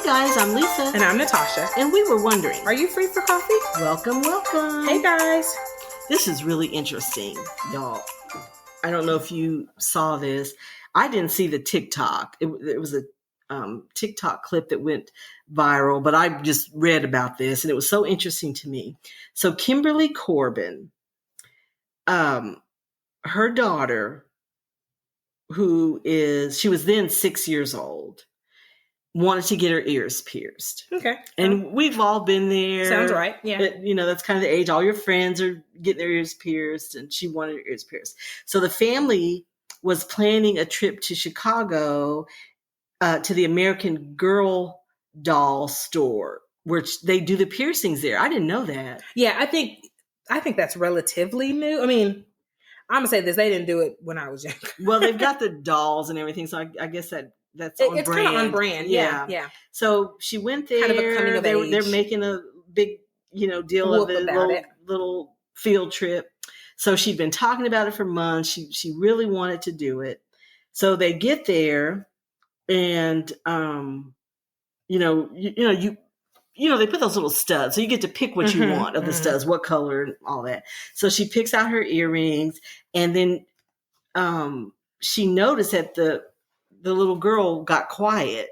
Hi guys, I'm Lisa. And I'm Natasha. And we were wondering, are you free for coffee? Welcome. Hey guys. This is really interesting, y'all. I don't know if you saw this. I didn't see the TikTok. It was a TikTok clip that went viral, but I just read about this and it was so interesting to me. So Kimberly Corbin, her daughter, she was then 6 years old, wanted to get her ears pierced. Okay. And we've all been there. Sounds right. Yeah. That's kind of the age. All your friends are getting their ears pierced, and she wanted her ears pierced. So the family was planning a trip to Chicago to the American Girl doll store, which they do the piercings there. I didn't know that. Yeah, I think that's relatively new. I mean, I'm going to say this. They didn't do it when I was younger. Well, they've got the dolls and everything, so I guess that's on brand. It's kind of on brand. Yeah. So she went there. Kind of a coming of age. They're making a big, deal of the little field trip. So she'd been talking about it for months. She really wanted to do it. So they get there, and they put those little studs, so you get to pick what you want of the studs, what color, and all that. So she picks out her earrings, and then she noticed that the little girl got quiet,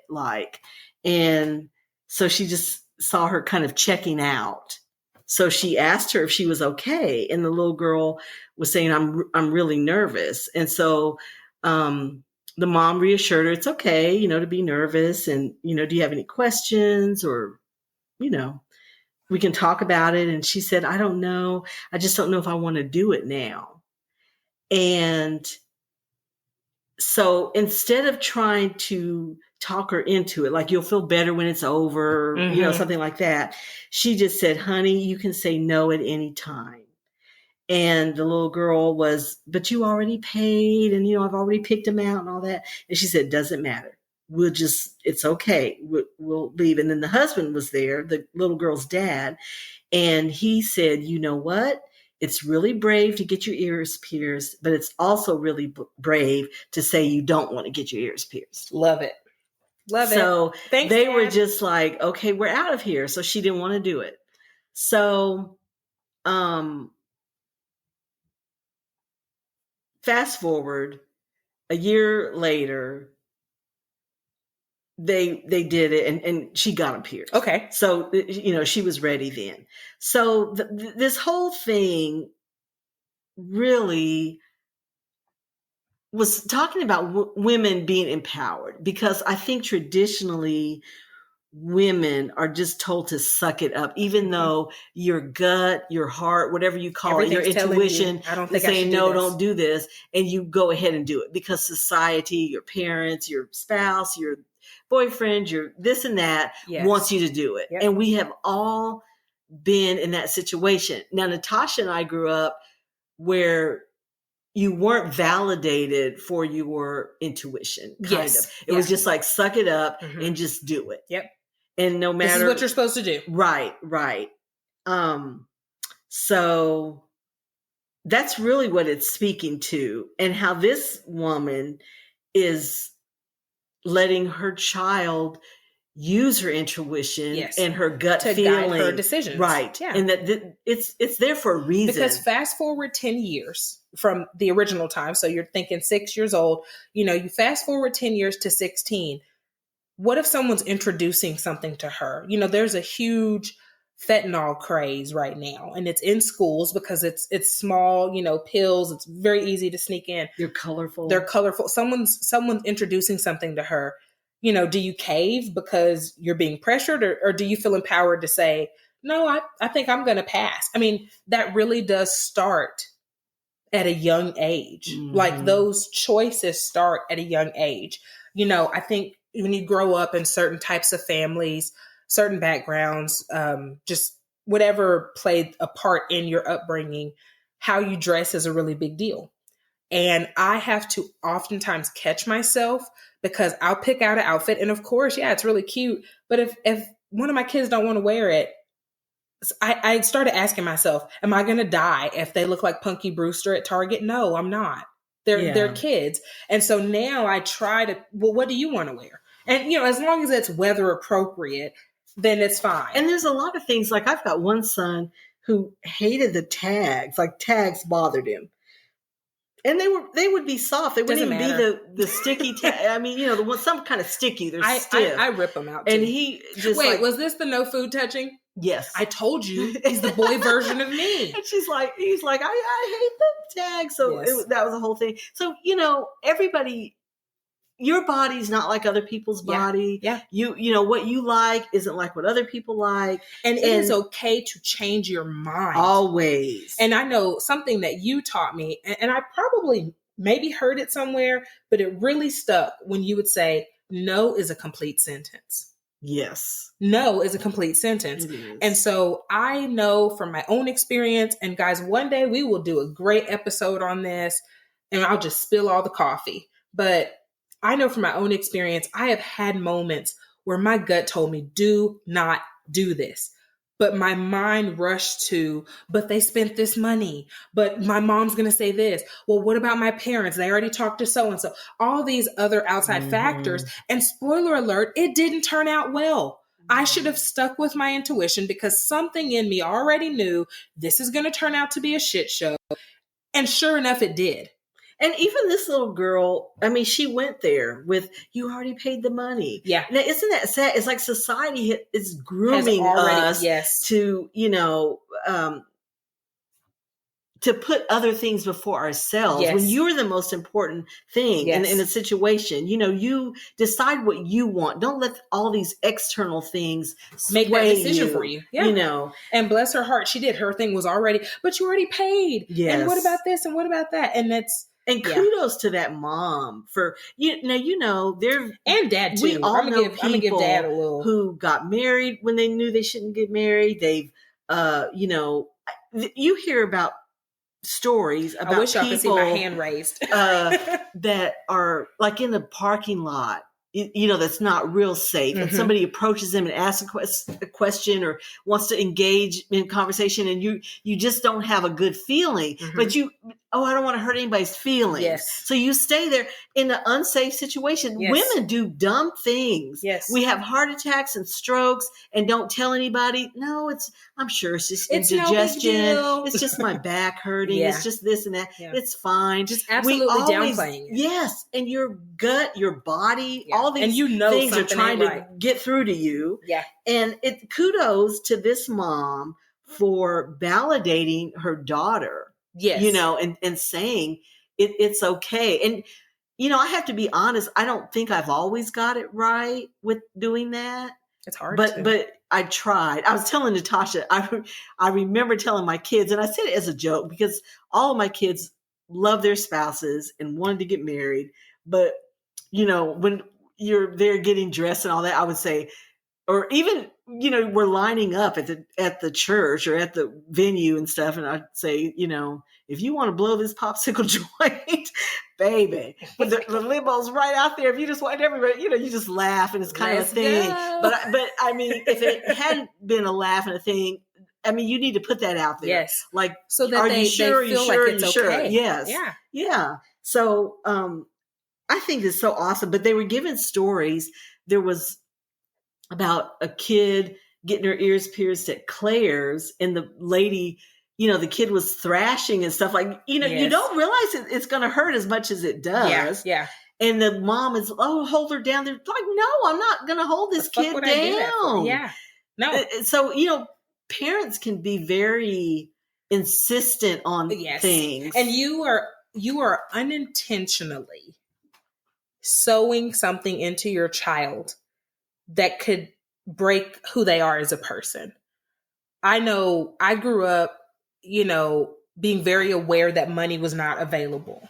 and so she just saw her kind of checking out. So she asked her if she was okay, and the little girl was saying, "I'm really nervous." And so the mom reassured her it's okay, to be nervous, and do you have any questions, or we can talk about it. And she said, "I don't know. I just don't know if I want to do it now." And so instead of trying to talk her into it, like, you'll feel better when it's over, something like that, she just said, "Honey, you can say no at any time." And the little girl "But you already paid, and, I've already picked them out and all that." And she said, "Doesn't matter. It's okay. We'll leave." And then the husband was there, the little girl's dad. And he said, "You know what? It's really brave to get your ears pierced, but it's also really brave to say you don't want to get your ears pierced." Love it. So thanks, they Dad. were just like, "Okay, we're out of here." So she didn't want to do it. So, fast forward a year later, they did it, and she got them pierced. Okay. So, she was ready then. So this whole thing really was talking about women being empowered, because I think traditionally women are just told to suck it up, even though your gut, your heart, whatever you call it, your intuition, I don't think is saying, "No, this. don't do this." And you go ahead and do it because society, your parents, your spouse, your boyfriend, your this and that wants you to do it. Yep. And we have all been in that situation. Now, Natasha and I grew up where you weren't validated for your intuition, kind of. It was just like, suck it up and just do it. Yep. And no matter... This is what you're supposed to do. Right. So that's really what it's speaking to, and how this woman is letting her child use her intuition and her gut to feeling, guide her decisions. Right. Yeah. And that it's there for a reason. Because fast forward 10 years from the original time. So you're thinking 6 years old, you fast forward 10 years to 16. What if someone's introducing something to her? There's a huge fentanyl craze right now, and it's in schools because it's small, pills. It's very easy to sneak in. They're colorful. Someone's introducing something to her. Do you cave because you're being pressured, or do you feel empowered to say, "No, I think I'm going to pass"? I mean, that really does start at a young age. Like, those choices start at a young age. I think when you grow up in certain types of families, certain backgrounds, just whatever played a part in your upbringing, how you dress is a really big deal. And I have to oftentimes catch myself, because I'll pick out an outfit, and of course, it's really cute. But if one of my kids don't want to wear it, I started asking myself, am I going to die if they look like Punky Brewster at Target? No, I'm not. They're kids. And so now I try to, well, what do you want to wear? And, as long as it's weather appropriate, then it's fine. And there's a lot of things, like I've got one son who hated the tags, like tags bothered him. And they would be soft. They wouldn't even be the sticky tag. I mean, the one, some kind of sticky. They're stiff. I rip them out too. And he just was this the no food touching? Yes. I told you, he's the boy version of me. And he's like, I hate the tag. So that was the whole thing. So, everybody, your body's not like other people's body. Yeah. What you like isn't like what other people like. And it is okay to change your mind. Always. And I know something that you taught me, and I probably maybe heard it somewhere, but it really stuck when you would say, no is a complete sentence. Yes. No is a complete sentence. And so I know from my own experience, and guys, one day we will do a great episode on this, and I'll just spill all the coffee. But I know from my own experience, I have had moments where my gut told me, do not do this. But my mind rushed to, but they spent this money. But my mom's going to say this. Well, what about my parents? They already talked to so-and-so. All these other outside factors. And spoiler alert, it didn't turn out well. I should have stuck with my intuition because something in me already knew this is going to turn out to be a shit show. And sure enough, it did. And even this little girl, I mean, she went there with, you already paid the money. Yeah. Now, isn't that sad? It's like society is grooming us to, to put other things before ourselves when you're the most important thing in a situation. You decide what you want. Don't let all these external things make that decision for you. Yeah. And bless her heart, she did. Her thing was already, but you already paid. Yes. And what about this? And what about that? And kudos to that mom for they're and dad too. We all know people I'm gonna give dad a little who got married when they knew they shouldn't get married. They've you hear about stories about I wish people y'all could see my hand raised that are like in the parking lot. That's not real safe. And somebody approaches them and asks a question or wants to engage in conversation, and you just don't have a good feeling. But I don't want to hurt anybody's feelings. Yes. So you stay there in an unsafe situation. Yes. Women do dumb things. Yes. We have heart attacks and strokes and don't tell anybody. No, I'm sure it's just indigestion. No it's just my back hurting. Yeah. It's just this and that. Yeah. It's fine. Just absolutely downplaying it. Yes. And your gut, your body, all these things are trying to get through to you. Yeah. And kudos to this mom for validating her daughter. Yes. And saying it's okay. And, I have to be honest, I don't think I've always got it right with doing that. It's hard. But I tried. I was telling Natasha, I remember telling my kids, and I said it as a joke because all of my kids love their spouses and wanted to get married. But, when you're there getting dressed and all that, I would say, or even, we're lining up at the church or at the venue and stuff. And I'd say, if you want to blow this popsicle joint, baby, with the limo's right out there. If you just want everybody, you just laugh and it's kind of a thing. Go. But I mean, if it hadn't been a laugh and a thing, I mean, you need to put that out there. Yes. Like, so that are they you feel like it's okay. Yes. Yeah. Yeah. So, I think it's so awesome, but they were given stories. There was about a kid getting her ears pierced at Claire's, and the lady, the kid was thrashing and stuff like, you don't realize it's going to hurt as much as it does. Yeah. And the mom is, hold her down. They're like, no, I'm not going to hold this kid down. Yeah. No. So, parents can be very insistent on things. And you are unintentionally sowing something into your child that could break who they are as a person. I know I grew up, being very aware that money was not available,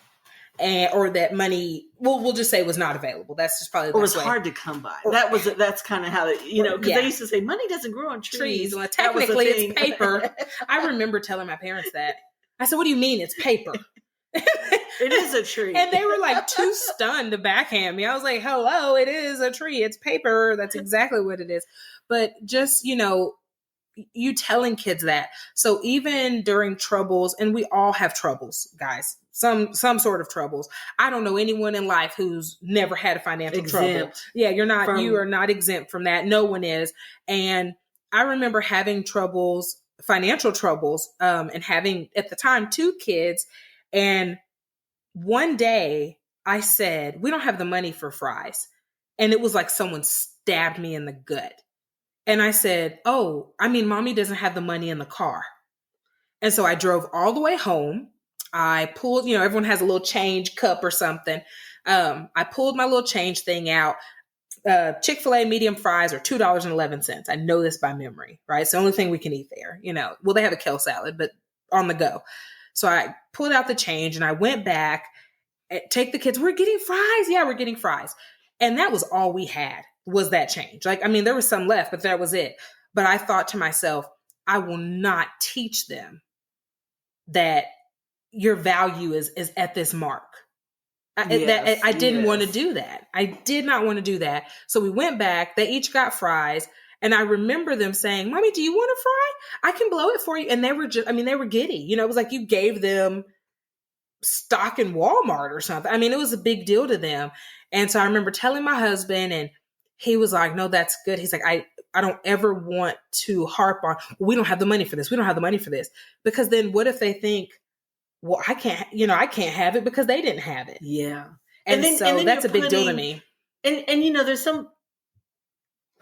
or that money, we'll just say was not available. That's just probably the best way. Or was hard to come by. That's kind of how, because they used to say money doesn't grow on trees. Well, technically it's paper. I remember telling my parents that. I said, what do you mean it's paper? It is a tree. And they were like too stunned to backhand me. I was like, hello, it is a tree. It's paper. That's exactly what it is. But just, you telling kids that. So even during troubles, and we all have troubles, guys, some sort of troubles. I don't know anyone in life who's never had a financial trouble. Yeah, you are not exempt from that. No one is. And I remember having financial troubles, and having at the time 2 kids. And one day I said, we don't have the money for fries. And it was like someone stabbed me in the gut. And I said, mommy doesn't have the money in the car. And so I drove all the way home. I pulled, everyone has a little change cup or something. I pulled my little change thing out. Chick-fil-A medium fries are $2.11. I know this by memory, right? It's the only thing we can eat there. Well, they have a kale salad, but on the go. So I pulled out the change and I went back, take the kids. We're getting fries. Yeah, we're getting fries. And that was all we had, was that change. There was some left, but that was it. But I thought to myself, I will not teach them that your value is at this mark. I didn't want to do that. I did not want to do that. So we went back. They each got fries. And I remember them saying, Mommy, do you want a fry? I can blow it for you. And they were they were giddy. It was like you gave them stock in Walmart or something. It was a big deal to them. And so I remember telling my husband, and he was like, no, that's good. He's like, I don't ever want to harp on, we don't have the money for this. We don't have the money for this. Because then what if they think, well, I can't have it because they didn't have it. Yeah. And then that's a big deal to me. And there's some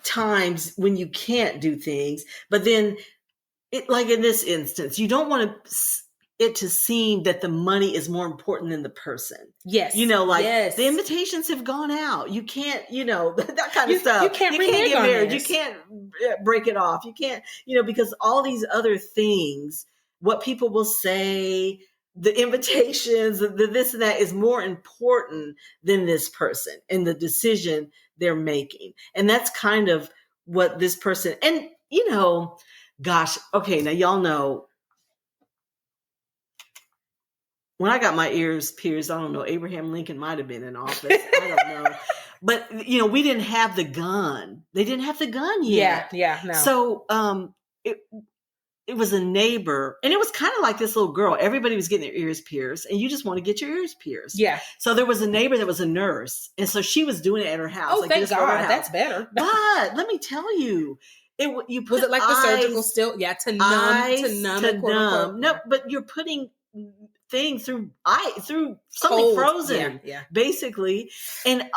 times when you can't do things, but then like in this instance, you don't want it to seem that the money is more important than the person. Yes. The invitations have gone out. You can't, that kind of stuff. You can't get married. You can't break it off. You can't, because all these other things, what people will say, the invitations, the this and that is more important than this person and the decision they're making. And that's kind of what this person, and gosh, okay, now y'all know, when I got my ears pierced, I don't know, Abraham Lincoln might have been in office. I don't know. But, we didn't have the gun. They didn't have the gun yet. Yeah, no. So it was a neighbor, and it was kind of like this little girl. Everybody was getting their ears pierced, and you just want to get your ears pierced. Yeah. So there was a neighbor that was a nurse, and so she was doing it at her house. Oh, thank God. That's better. But let me tell you, was it like the surgical still? Yeah, to numb. No, but you're putting thing through something cold. Frozen, yeah, basically. And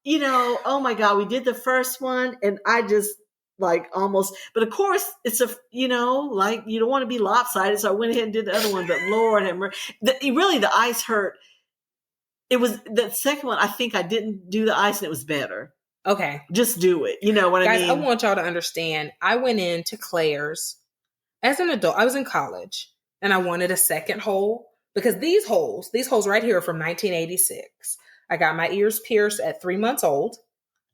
oh my God, we did the first one, and I just almost, but of course it's you don't want to be lopsided, so I went ahead and did the other one. But Lord have mercy, really the ice hurt. It was the second one. I think I didn't do the ice, and it was better. Okay, just do it. You know what guys, I mean? I want y'all to understand. I went into Claire's as an adult. I was in college, and I wanted a second hole. Because these holes right here are from 1986. I got my ears pierced at 3 months old.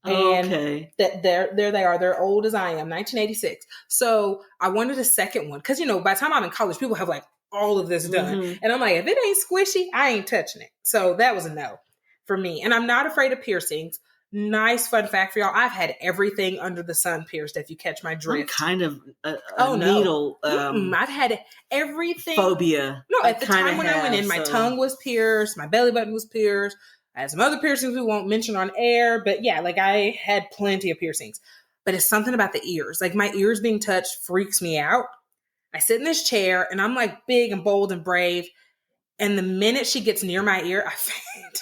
And okay. There they are. They're old as I am, 1986. So I wanted a second one. Because, by the time I'm in college, people have all of this done. Mm-hmm. And I'm like, if it ain't squishy, I ain't touching it. So that was a no for me. And I'm not afraid of piercings. Nice fun fact for y'all. I've had everything under the sun pierced, if you catch my drift. I'm kind of a needle. I've had everything. Phobia. No, at the time when I went in, my tongue was pierced. My belly button was pierced. I had some other piercings we won't mention on air. But yeah, I had plenty of piercings. But it's something about the ears. My ears being touched freaks me out. I sit in this chair and I'm big and bold and brave. And the minute she gets near my ear, I faint.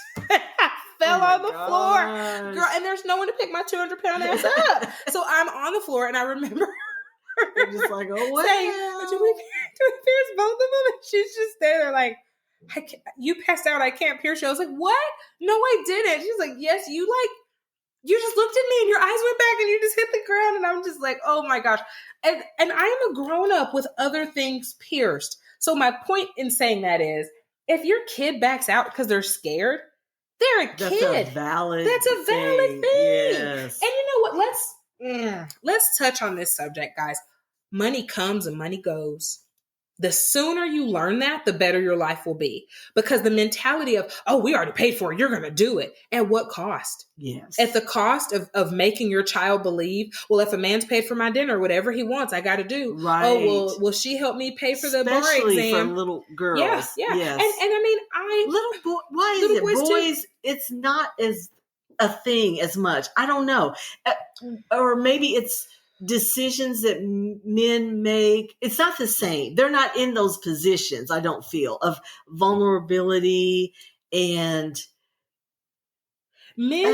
Fell on the floor, girl, and there's no one to pick my 200-pound ass up. So I'm on the floor, and I remember her just oh, wow. saying, do we pierce both of them? And she's just there, you passed out. I can't pierce you. I was like, what? No, I didn't. She's like, yes, you just looked at me, and your eyes went back, and you just hit the ground, and I'm just like, oh my gosh. And I am a grown up with other things pierced. So my point in saying that is, if your kid backs out because they're scared, they're a kid. That's a valid thing. Yes. And you know what? Let's touch on this subject, guys. Money comes and money goes. The sooner you learn that, the better your life will be. Because the mentality of, oh, we already paid for it, you're going to do it. At what cost? Yes. At the cost of making your child believe, well, if a man's paid for my dinner, whatever he wants, I got to do. Right. Oh, well, will she help me pay for the bar Especially exam? for little girls. Yeah, yeah. Yes. And I mean, why is it boys? It's not as a thing as much. I don't know. Or maybe it's decisions that men make. It's not the same. They're not in those positions, I don't feel, of vulnerability and men,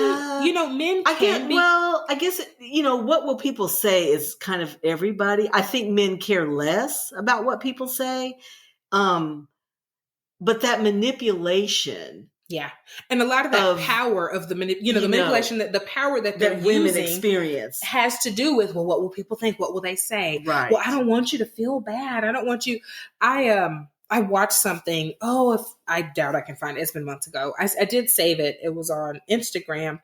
men can be. Well, I guess, what will people say is kind of everybody. I think men care less about what people say. But that manipulation. Yeah. And a lot of that power of the manipulation, that the power that they're women experience has to do with, well, what will people think? What will they say? Right. Well, I don't want you to feel bad. I don't want you. I watched something. Oh, if I doubt I can find it. It's been months ago. I did save it. It was on Instagram,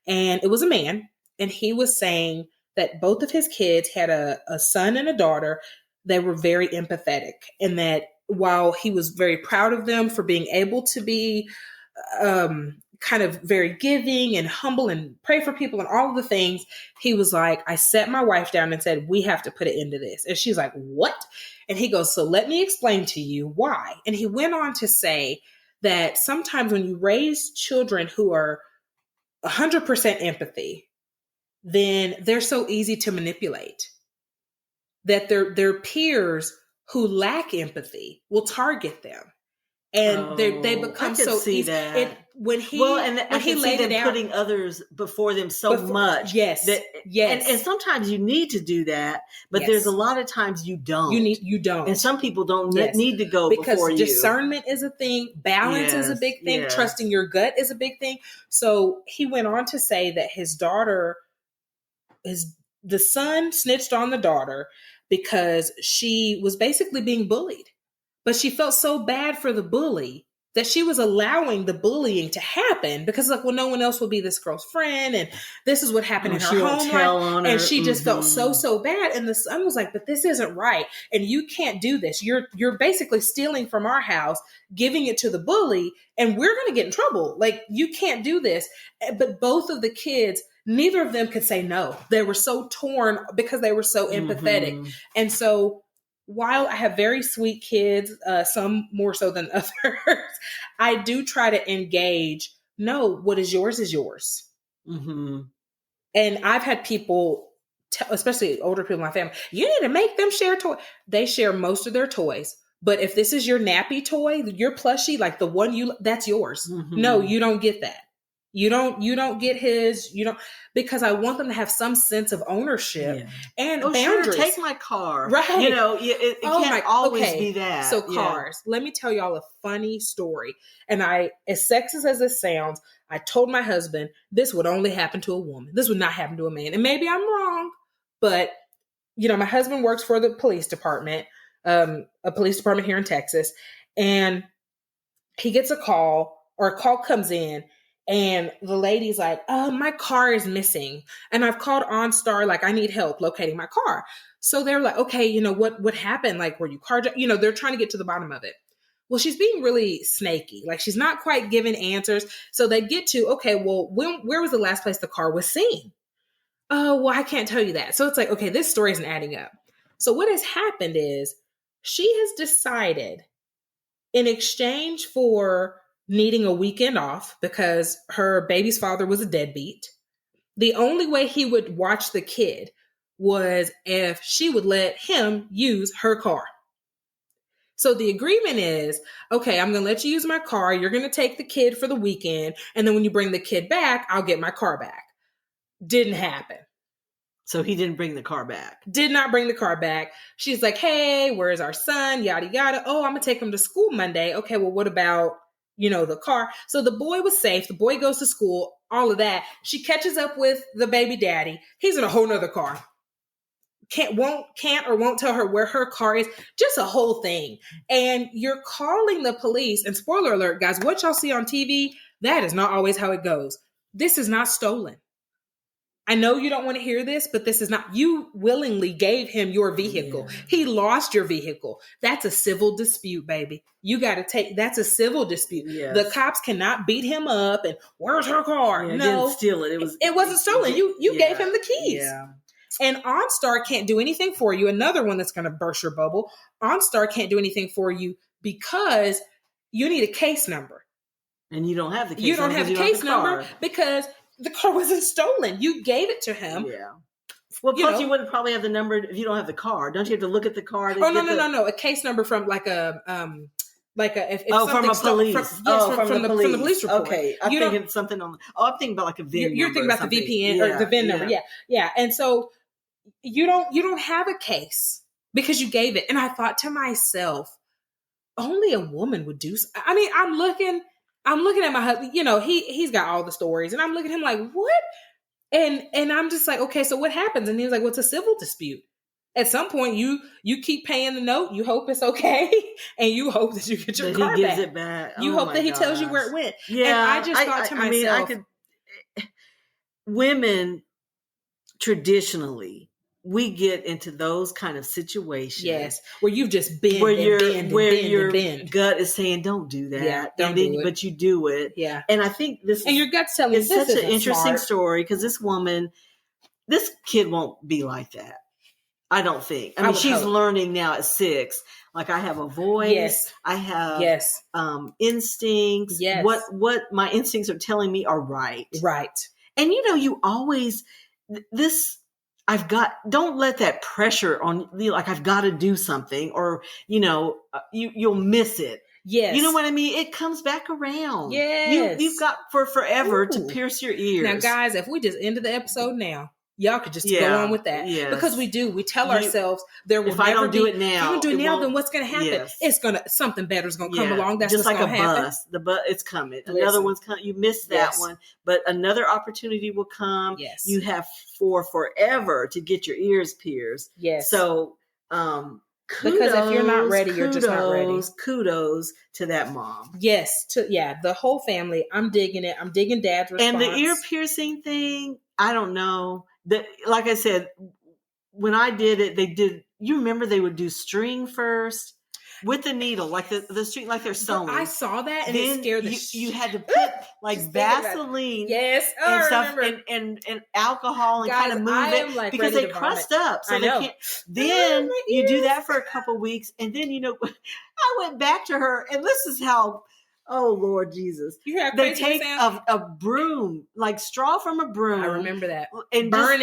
and it was a man, and he was saying that both of his kids had a son and a daughter. They were very empathetic, and that while he was very proud of them for being able to be kind of very giving and humble and pray for people and all of the things, he was like, I sat my wife down and said, we have to put an end to this. And she's like, what? And he goes, so let me explain to you why. And he went on to say that sometimes when you raise children who are 100% empathy, then they're so easy to manipulate that their peers who lack empathy will target them. And they become so easy. When he laid it out, putting others before them much. Yes. Yes. And sometimes you need to do that, but there's a lot of times you don't. You don't. And some people don't need to go because before you. Discernment is a thing. Balance is a big thing. Yes. Trusting your gut is a big thing. So he went on to say that his daughter, the son snitched on the daughter because she was basically being bullied. But she felt so bad for the bully that she was allowing the bullying to happen because, like, well, no one else will be this girl's friend. And this is what happened in her home life. And she just felt so bad. And the son was like, but this isn't right. And you can't do this. You're basically stealing from our house, giving it to the bully, and we're going to get in trouble. Like, you can't do this. But both of the kids, neither of them could say no. They were so torn because they were so empathetic. And so, while I have very sweet kids, some more so than others, I do try to engage. No, what is yours is yours. Mm-hmm. And I've had people, especially older people in my family, you need to make them share toys. They share most of their toys. But if this is your nappy toy, your plushie, like the one that's yours. Mm-hmm. No, you don't get that. You don't get his, because I want them to have some sense of ownership and boundaries. Sure, take my car. Right. It can't always be that. So cars. Let me tell y'all a funny story. And as sexist as it sounds, I told my husband this would only happen to a woman. This would not happen to a man. And maybe I'm wrong, but my husband works for the police department, a police department here in Texas. And he gets a call comes in. And the lady's like, my car is missing. And I've called OnStar, like, I need help locating my car. So they're like, okay, what happened? Like, were you carjacked? They're trying to get to the bottom of it. Well, she's being really snaky. Like, she's not quite giving answers. So they get to, okay, well, where was the last place the car was seen? Oh, well, I can't tell you that. So it's like, okay, this story isn't adding up. So what has happened is she has decided, in exchange for needing a weekend off because her baby's father was a deadbeat, the only way he would watch the kid was if she would let him use her car. So the agreement is, okay, I'm going to let you use my car. You're going to take the kid for the weekend. And then when you bring the kid back, I'll get my car back. Didn't happen. So he didn't bring the car back. Did not bring the car back. She's like, hey, where's our son? Yada, yada. Oh, I'm going to take him to school Monday. Okay, well, what about the car? So the boy was safe. The boy goes to school, all of that. She catches up with the baby daddy. He's in a whole nother car. Can't or won't tell her where her car is. Just a whole thing. And you're calling the police. And spoiler alert, guys, what y'all see on TV, that is not always how it goes. This is not stolen. I know you don't want to hear this, but this is not, you willingly gave him your vehicle. Yeah. He lost your vehicle. That's a civil dispute, baby. You got to that's a civil dispute. Yes. The cops cannot beat him up and where's her car? Yeah, no, didn't steal it. It wasn't stolen. You gave him the keys. Yeah. And OnStar can't do anything for you. Another one that's going to burst your bubble. OnStar can't do anything for you because you need a case number. And you don't have the case number. You don't have a case number card. because the car wasn't stolen. You gave it to him. Yeah. Well, plus you wouldn't probably have the number if you don't have the card. Don't you have to look at the card? Oh, no. A case number from like a from a police. From the police report. Okay. I'm thinking something on. I'm thinking about like a VIN number. You're thinking about the VPN or the VIN number. Yeah. And so you don't have a case because you gave it. And I thought to myself, only a woman would do. I mean, I'm looking at my husband, he's got all the stories and I'm looking at him like, what? And I'm just like, okay, so what happens? And he was like, well, it's a civil dispute. At some point you keep paying the note. You hope it's okay. And you hope that you get your car back. He gives it back. You hope that he tells you where it went. Yeah. And I just thought to myself, women traditionally, we get into those kind of situations. Yes. Where you've just been where your gut is saying, don't do that. Yeah, don't do it. But you do it. Yeah. And I think and your gut's telling you it's such an interesting story because this kid won't be like that. I don't think. I mean, she's learning now at 6. Like I have a voice. Yes. I have instincts. Yes. What my instincts are telling me are right. Right. And you always don't let that pressure on you, like I've got to do something or, you'll miss it. Yes. You know what I mean? It comes back around. Yes. You've got for forever to pierce your ears. Now, guys, if we just ended the episode now, y'all could just go on with that. Yes. Because we tell ourselves there will if never I don't do it now. If I don't do it now, then what's going to happen? Yes. It's something better is going to come along. That's just what's like going to happen. Bus. The bus, it's coming. Another one's coming. You missed that one, but another opportunity will come. Yes. You have for forever to get your ears pierced. Yes. So, because if you're not ready, you're just not ready. Kudos to that mom. Yes. The whole family. I'm digging it. I'm digging Dad's response. And the ear piercing thing, I don't know. Like I said, when I did it, you remember they would do string first with the needle, like the string, like they're sewing. I saw that and it scared you had to put like Vaseline and stuff and alcohol and kind of move it because they crust up. So they can't. Then you do that for a couple weeks and then, I went back to her and this is how, oh Lord Jesus. They take a broom, like straw from a broom. I remember that. And burn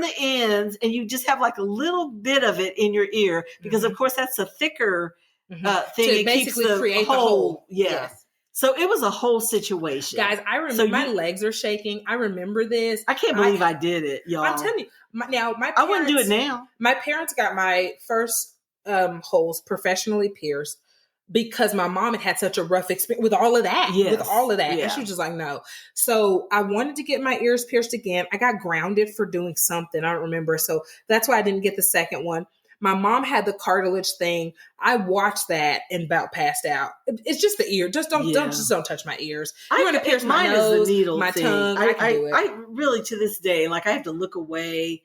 the ends and you just have like a little bit of it in your ear because of course that's a thicker thing. To basically create the hole. Yeah. Yes. So it was a whole situation. Guys, I remember my legs are shaking. I remember this. I can't believe I did it, y'all. I'm telling you. My parents, I wouldn't do it now. My parents got my first holes professionally pierced because my mom had such a rough experience with all of that. Yes. With all of that. Yeah. And she was just like, no. So I wanted to get my ears pierced again. I got grounded for doing something. I don't remember. So that's why I didn't get the second one. My mom had the cartilage thing. I watched that and about passed out. It's just the ear. Just don't touch my ears. You want to pierce my nose, my tongue. I can do it. I really, to this day, like I have to look away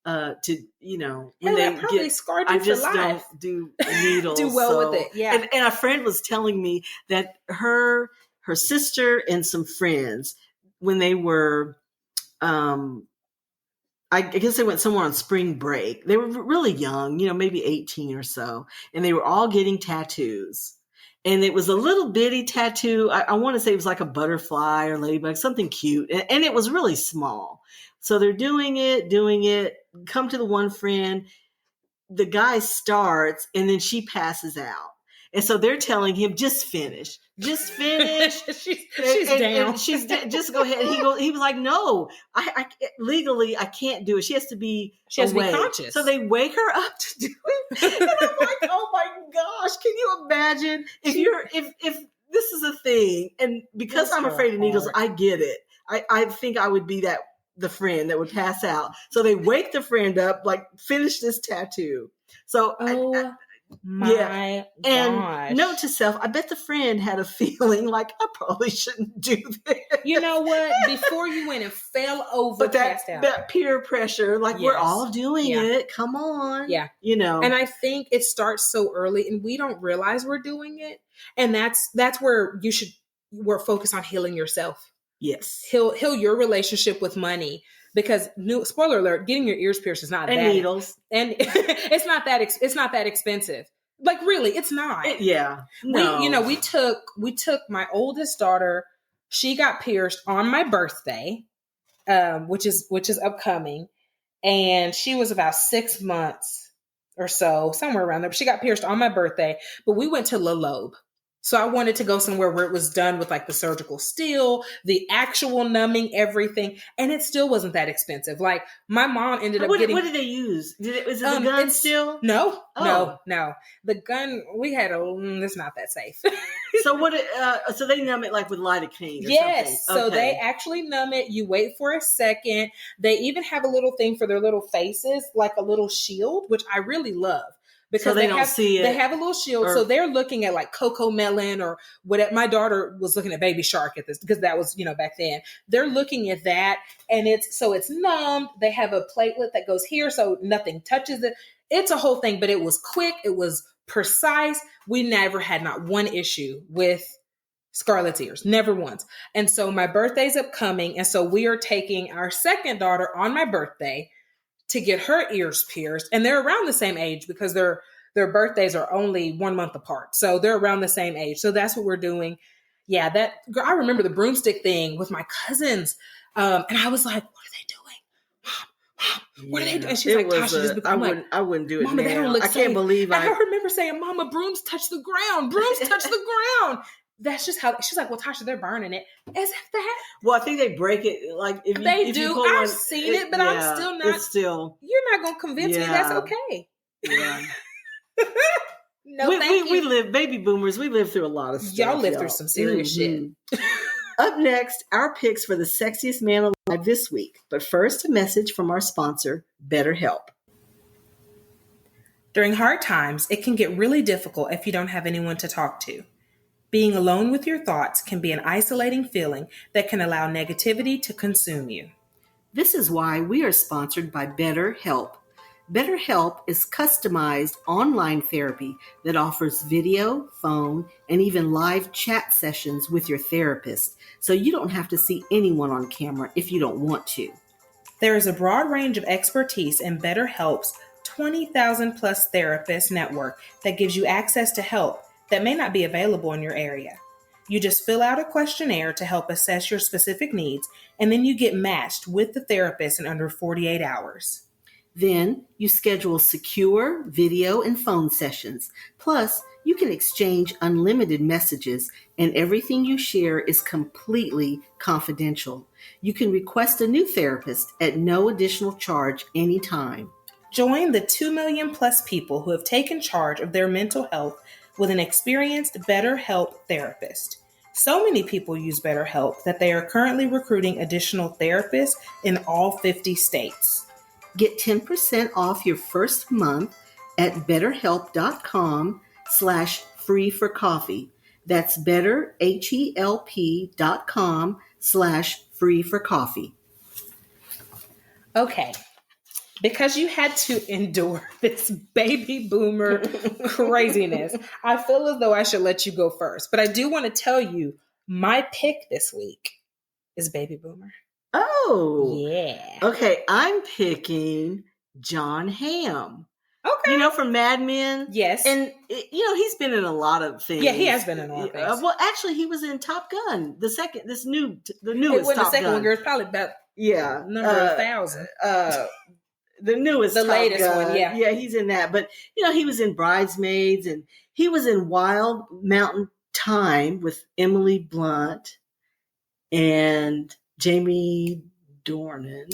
when they probably scarred you I just for life. don't do needles. Do well with it. Yeah. And a friend was telling me that her sister and some friends, when they were, I guess they went somewhere on spring break. They were really young, maybe 18 or so. And they were all getting tattoos. And it was a little bitty tattoo. I want to say it was like a butterfly or ladybug, something cute. And it was really small. So they're doing it, come to the one friend. The guy starts and then she passes out. And so they're telling him, just finish. She's down. And just go ahead. And he was like, no, I legally, I can't do it. She has to be conscious. So they wake her up to do it. And I'm like, oh my gosh, can you imagine if this is a thing? And because I'm afraid of needles, I get it. I think I would be the friend that would pass out. So they wake the friend up, like, finish this tattoo. So My And gosh. note to self, I bet the friend had a feeling like I probably shouldn't do this. You know what? Before you went and fell over, But passed out. that peer pressure, like we're Yes. all doing Yeah. it. Come on. Yeah. You know. And I think it starts so early and we don't realize we're doing it. And that's where we're focused on healing yourself. Yes. Heal your relationship with money. Because spoiler alert, getting your ears pierced is not and that needles. And it's not that expensive. Like really, it's not. No. We took my oldest daughter, she got pierced on my birthday, which is upcoming. And she was about 6 months or so, somewhere around there. But she got pierced on my birthday, but we went to La Lobe. So I wanted to go somewhere where it was done with like the surgical steel, the actual numbing, everything. And it still wasn't that expensive. Like my mom ended up getting... What did they use? Was it the gun still? No. The gun, we had it's not that safe. So so they numb it like with lidocaine or yes. something? So they actually numb it. You wait for a second. They even have a little thing for their little faces, like a little shield, which I really love. Because so they don't see it. They have a little shield. So they're looking at like Coco Melon or whatever. My daughter was looking at Baby Shark at this because that was, back then. They're looking at that and it's numbed. They have a platelet that goes here so nothing touches it. It's a whole thing, but it was quick. It was precise. We never had not one issue with scarlet's ears. Never once. And so my birthday's upcoming. And so we are taking our second daughter on my birthday to get her ears pierced. And they're around the same age because their birthdays are only 1 month apart. So they're around the same age. So that's what we're doing. Yeah, I remember the broomstick thing with my cousins. And I was like, what are they doing? Mom, what are they doing? And she's like, Tasha, I wouldn't do it Mama, now. They don't look I can't believe I remember saying, Mama, brooms touch the ground. Brooms touch the ground. That's just how she's like, well, Tasha, they're burning it. Is that? Well, I think they break it. Like if they if do. You pull I've one, seen it, but I'm still not. It's still. You're not going to convince me that's okay. Yeah. No, we live, baby boomers. We live through a lot of stuff. Y'all live through some serious shit. Up next, our picks for the sexiest man alive this week. But first, a message from our sponsor, BetterHelp. During hard times, it can get really difficult if you don't have anyone to talk to. Being alone with your thoughts can be an isolating feeling that can allow negativity to consume you. This is why we are sponsored by BetterHelp. BetterHelp is customized online therapy that offers video, phone, and even live chat sessions with your therapist, so you don't have to see anyone on camera if you don't want to. There is a broad range of expertise in BetterHelp's 20,000 plus therapist network that gives you access to help that may not be available in your area. You just fill out a questionnaire to help assess your specific needs, and then you get matched with the therapist in under 48 hours. Then you schedule secure video and phone sessions. Plus, you can exchange unlimited messages, and everything you share is completely confidential. You can request a new therapist at no additional charge anytime. Join the 2 million plus people who have taken charge of their mental health with an experienced BetterHelp therapist. So many people use BetterHelp that they are currently recruiting additional therapists in all 50 states. Get 10% off your first month at betterhelp.com/free-for-coffee. That's betterhelp.com/free-for-coffee. Okay. Because you had to endure this baby boomer craziness, I feel as though I should let you go first. But I do want to tell you, my pick this week is baby boomer. Oh. Yeah. Okay, I'm picking John Hamm. Okay. From Mad Men? Yes. And, he's been in a lot of things. Yeah, he has been in a lot of things. Well, actually, he was in Top Gun, the newest Top Top second Gun. one, girl, it's probably about number 1,000. The newest, the Top latest Gun. one, yeah. Yeah, he's in that. But, he was in Bridesmaids, and he was in Wild Mountain Thyme with Emily Blunt and Jamie Dornan.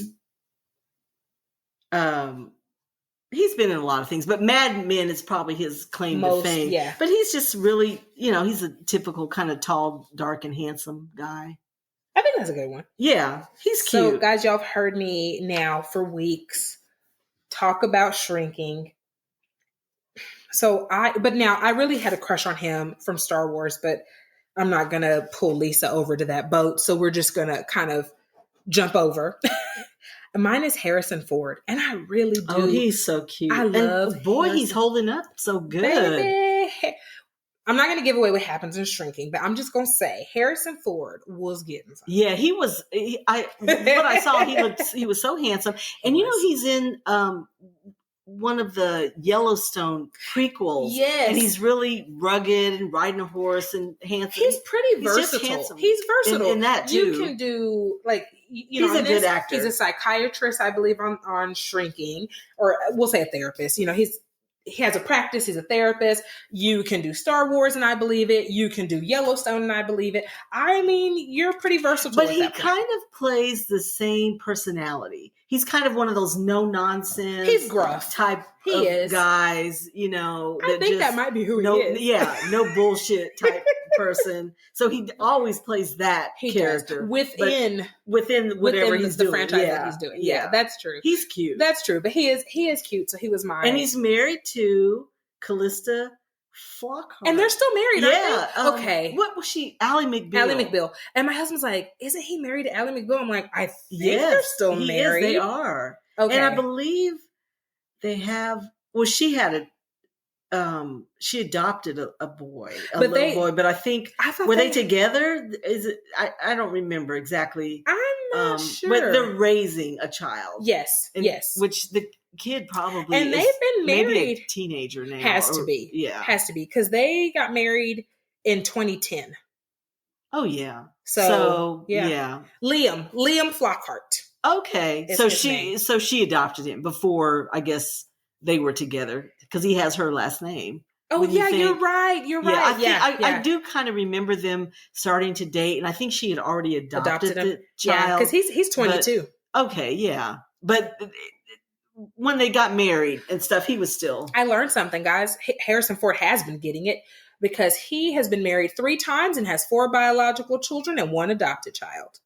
He's been in a lot of things, but Mad Men is probably his claim to fame. Yeah. But he's just really, he's a typical kind of tall, dark, and handsome guy. I think that's a good one. Yeah, he's cute. So, guys, y'all have heard me now for weeks talk about shrinking. But now I really had a crush on him from Star Wars, but I'm not going to pull Lisa over to that boat. So we're just going to kind of jump over. Mine is Harrison Ford. And I really do. Oh, he's so cute. I love and boy, he's holding up so good. Baby. I'm not going to give away what happens in Shrinking, but I'm just going to say Harrison Ford was getting something. Yeah, he was. What I saw, he was so handsome. And you know, he's in one of the Yellowstone prequels. Yes. And he's really rugged and riding a horse and handsome. He's pretty versatile. He's versatile. In that too. You can do, like, you know, he's a good actor. He's a psychiatrist, I believe, on Shrinking, or we'll say a therapist. You know, he has a practice. He's a therapist. You can do Star Wars, and I believe it. You can do Yellowstone, and I believe it. I mean, you're pretty versatile. But he kind of plays the same personality. He's kind of one of those no nonsense. He's gruff type of guys. You know, I think that might be who he is. Yeah, no bullshit type person. So he always plays that character within whatever he's the doing. franchise that he's doing. Yeah, that's true. He's cute. That's true. But he is cute. So he was mine. And he's married to Callista Flockhart. And they're still married, aren't they? Okay. What was she? Ally McBeal. Ally McBeal. And my husband's like, isn't he married to Ally McBeal? I'm like, I think they're still married. They are. Okay. And I believe they have, well, she had she adopted a boy, little boy, but I think, were they together? Is it, I don't remember exactly. I'm not sure. But they're raising a child. Yes. Yes. Which the kid probably and they've been married. Maybe a teenager now. Has to be. Yeah. Has to be. Because they got married in 2010. Oh, yeah. So yeah. Liam Flockhart. Okay. So she adopted him before, I guess, they were together because he has her last name. Oh, yeah, you're right. You're right. I do kind of remember them starting to date, and I think she had already adopted the child. Yeah, because he's 22. Okay, yeah. But when they got married and stuff, he was still... I learned something, guys. Harrison Ford has been getting it because he has been married 3 times and has 4 biological children and 1 adopted child.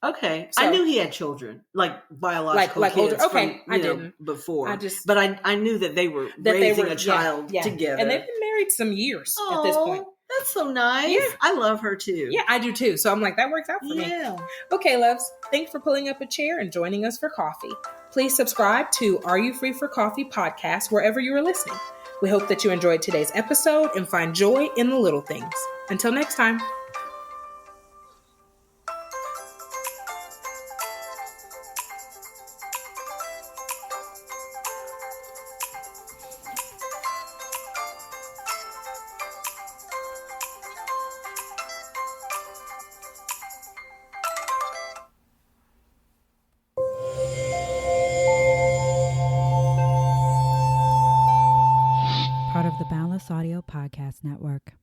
Okay. So, I knew he had children, like biological kids. Older. Okay, I didn't. Before. But I knew that they were raising a child together. And they've been married some years at this point. That's so nice. Yeah. I love her too. Yeah, I do too. So I'm like, that works out for me. Yeah. Okay, loves. Thanks for pulling up a chair and joining us for coffee. Please subscribe to Are You Free for Coffee podcast wherever you are listening. We hope that you enjoyed today's episode and find joy in the little things. Until next time. Part of the Boundless Audio Podcast Network.